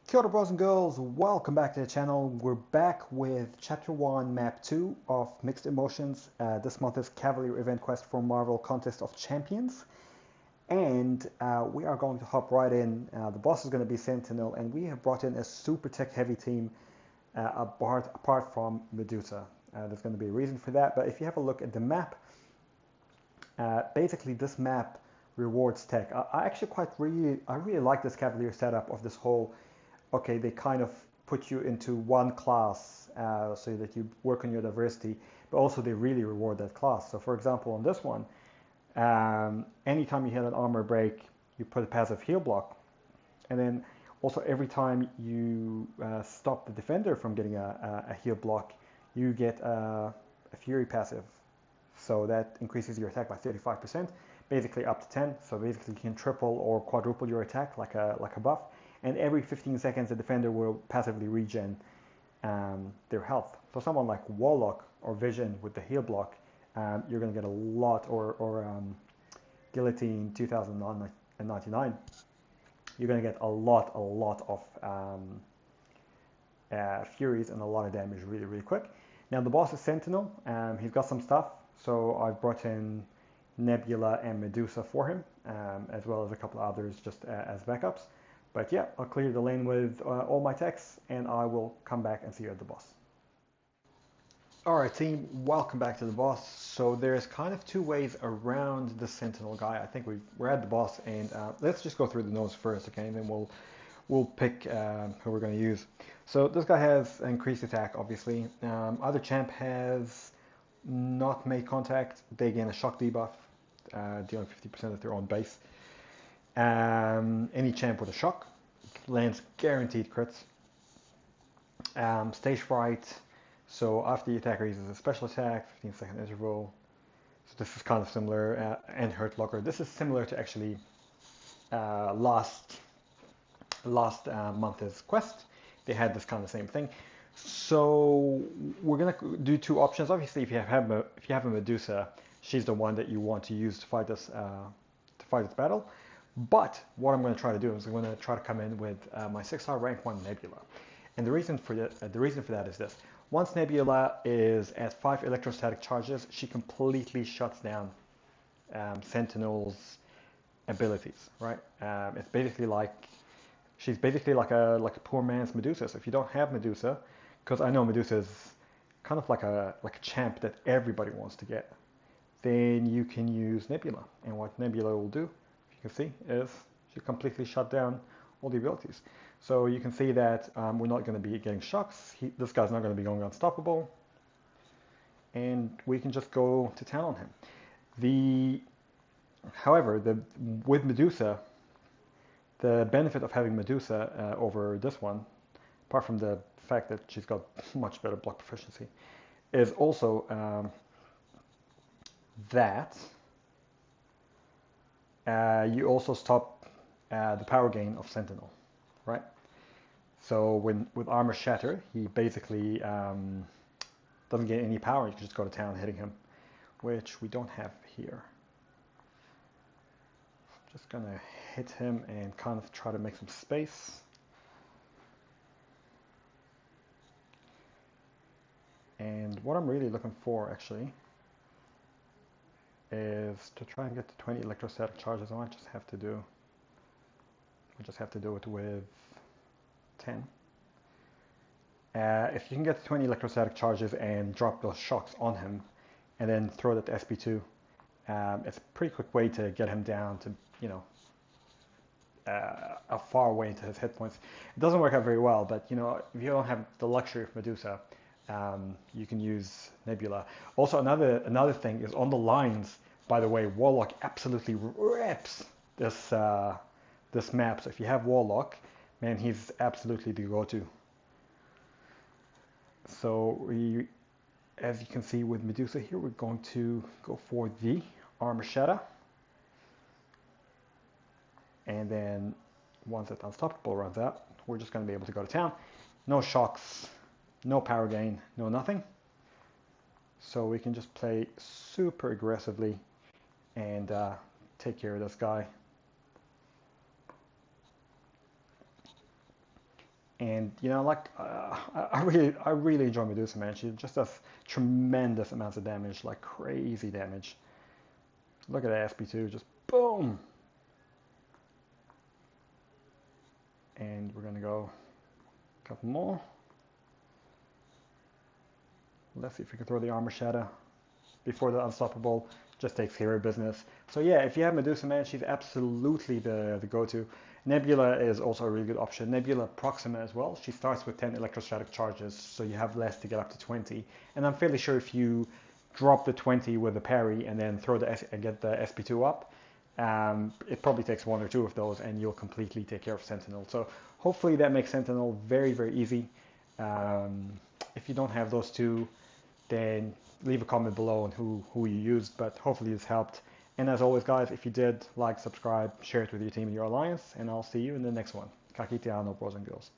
Kia ora boys and girls, welcome back to the channel. We're back with Chapter 1, Map 2 of Mixed Emotions. This month is Cavalier Event Quest for Marvel Contest of Champions. And we are going to hop right in. The boss is going to be Sentinel, and we have brought in a super tech heavy team apart from Medusa. There's going to be a reason for that, but if you have a look at the map, basically this map rewards tech. I actually really like this Cavalier setup of this whole, okay, they kind of put you into one class so that you work on your diversity, but also they really reward that class. So for example, on this one, anytime you hit an armor break, you put a passive heal block. And then also every time you stop the defender from getting a heal block, you get a fury passive. So that increases your attack by 35%, basically up to 10. So basically you can triple or quadruple your attack like a buff. And every 15 seconds the defender will passively regen their health. So someone like Warlock or Vision with the heal block, you're going to get a lot, or Guillotine 2099, you're going to get a lot of Furies and a lot of damage really quick. Now the boss is Sentinel. He's got some stuff, so I've brought in Nebula and Medusa for him, as well as a couple of others just as backups. But yeah, I'll clear the lane with all my techs, and I will come back and see you at the boss. Alright team, welcome back to the boss. So there's kind of two ways around the Sentinel guy. I think we're at the boss, and let's just go through the nose first, okay? And then we'll pick who we're going to use. So this guy has increased attack, obviously. Other champ has not made contact. They gain a shock debuff, dealing 50% of their own base. Any champ with a shock lands guaranteed crits. Stage fright. So after the attacker uses a special attack, 15-second interval. So this is kind of similar. And hurt locker. This is similar to actually last month's quest. They had this kind of same thing. So we're gonna do two options. Obviously, if you have a Medusa, she's the one that you want to use to fight this battle. But what I'm going to try to do is I'm going to try to come in with my 6-star rank 1 Nebula. And the reason for that is this. Once Nebula is at 5 electrostatic charges, she completely shuts down Sentinel's abilities, right? It's basically like, she's basically like a poor man's Medusa. So if you don't have Medusa, because I know Medusa is kind of like a champ that everybody wants to get, then you can use Nebula. And what Nebula will do, you can see, is she completely shut down all the abilities. So you can see that we're not going to be getting shocks. This guy's not going to be going unstoppable, and we can just go to town on him. However, with Medusa, the benefit of having Medusa over this one, apart from the fact that she's got much better block proficiency, is also that you also stop the power gain of Sentinel, right? So with Armor Shatter, he basically doesn't get any power. You can just go to town hitting him, which we don't have here. Just gonna hit him and kind of try to make some space. And what I'm really looking for actually is to try and get to 20 electrostatic charges. I might just have to do it with 10. If you can get to 20 electrostatic charges and drop those shocks on him, and then throw that to SP2, it's a pretty quick way to get him down to, you know, a far way into his hit points. It doesn't work out very well, but you know, if you don't have the luxury of Medusa, you can use Nebula. Also, another thing is on the lines. By the way, Warlock absolutely rips this map. So if you have Warlock, man, he's absolutely the go-to. So as you can see with Medusa here, we're going to go for the Armor Shatter. And then once that Unstoppable runs out, we're just going to be able to go to town. No shocks, no power gain, no nothing. So we can just play super aggressively and take care of this guy. And you know, like I really enjoy Medusa, man. She just does tremendous amounts of damage, like crazy damage. Look at the SP2, just boom. And we're gonna go a couple more. Let's see if we can throw the armor shadow before the unstoppable just takes care of business. So yeah, if you have Medusa, man, she's absolutely the go-to. Nebula is also a really good option. Nebula Proxima as well. She starts with 10 electrostatic charges, so you have less to get up to 20. And I'm fairly sure if you drop the 20 with a parry and then throw get the SP2 up, it probably takes one or two of those and you'll completely take care of Sentinel. So hopefully that makes Sentinel very, very easy. If you don't have those two, then leave a comment below on who you used, but hopefully this helped. And as always, guys, if you did, like, subscribe, share it with your team and your alliance, and I'll see you in the next one. Kakitiano, bros and girls.